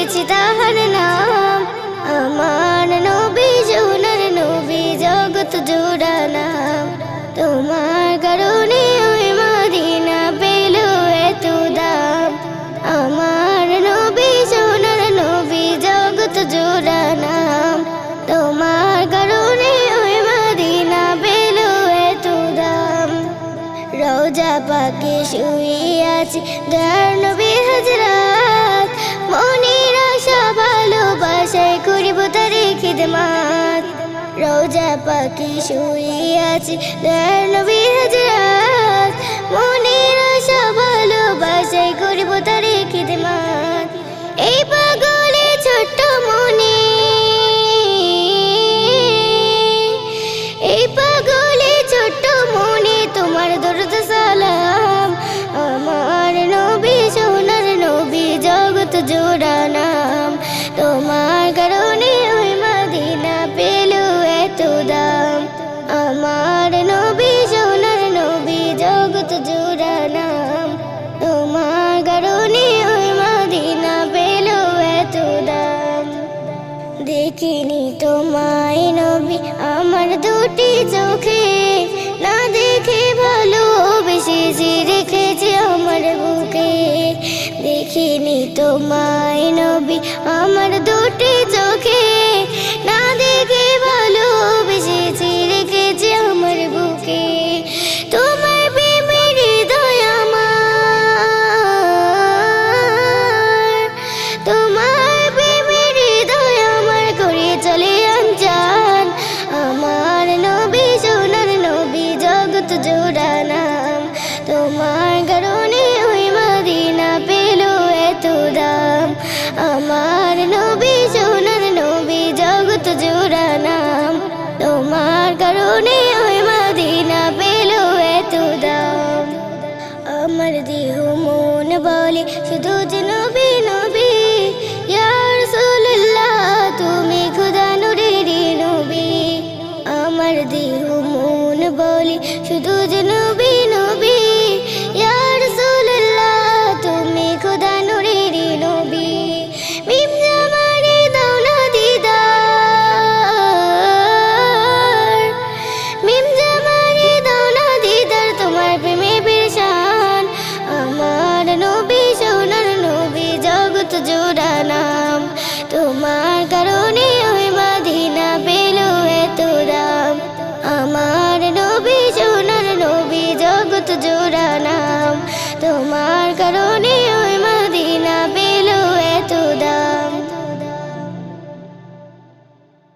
করেছি তাহার নাম। আমার নবী সোনার নবী জগৎ জোড়া নাম। তোমার কারণে ওই মদিনা পেল এত দাম। আমার নবী সোনার নবী জগৎ জোড়া নাম। তোমার কারণে ওই মদিনা পেল এত দাম। রওজা পাকে শুয়ে আছি দয়ার নবী হযরত। মনের আশা ভালোবাসায় করিব তারে খিদমত। রওজা পাকে শুয়ে আছি দয়ার নবী হযরত। মনের আশা ভালোবাসায় করিব তারে খিদমত। এই পাগলে ছোট্ট মনে, এই পাগলে ছোট্ট মনে তোমার দরুদ সালাম। আমার নবী সোনার নবী জগৎ জোড়া নাম। তোমার কারণে ওই মদিনা পেল এত দাম। আমার নবী সোনার নবী জগৎ জোড়া নাম। তোমার কারণে ওই মদিনা পেল এত দাম। দেখিনি তোমায় নবী আমার দুটি চোখে, না দেখে ভালোবেসেছি রেখেছি আমার বুকে। দেখিনি তোমায় নবী আমার দুটি চোখে, না দেখে ভালোবেসেছি রেখেছি আমার বুকে। তোমার প্রেমের হৃদয় আমার, তোমার প্রেমের হৃদয় আমার করে চলে আনজান। আমার নবী সোনার নবী জগৎ জোড়া নাম। তোমার কারণে ওই মদিনা পেল এত দাম। আমার নবী সোনার নবী জগৎ জোড়া নাম। তোমার কারণে ওই মদিনা পেল এত দাম। আমার দেহ মন বলে শুধু যে নবী নবী। ইয়া রাসূলুল্লাহ তুমি খোদা নূরের নবী। আমার দেহ মন বলে শুধু যে নবী নবী। ইয়া রাসূলুল্লাহ তুমি খোদা নূরের নবী। মিম জামানে দাও না দিদার, মিম জামানে দাও না দিদার তোমার প্রেমে পেরেশান। আমার নবী সোনার নবী জগৎ জোড়া নাম। তোমার কারণে ওই মদিনা পেল এত দাম। আমার নবী সোনার নবী জগৎ জোড়া নাম। তোমার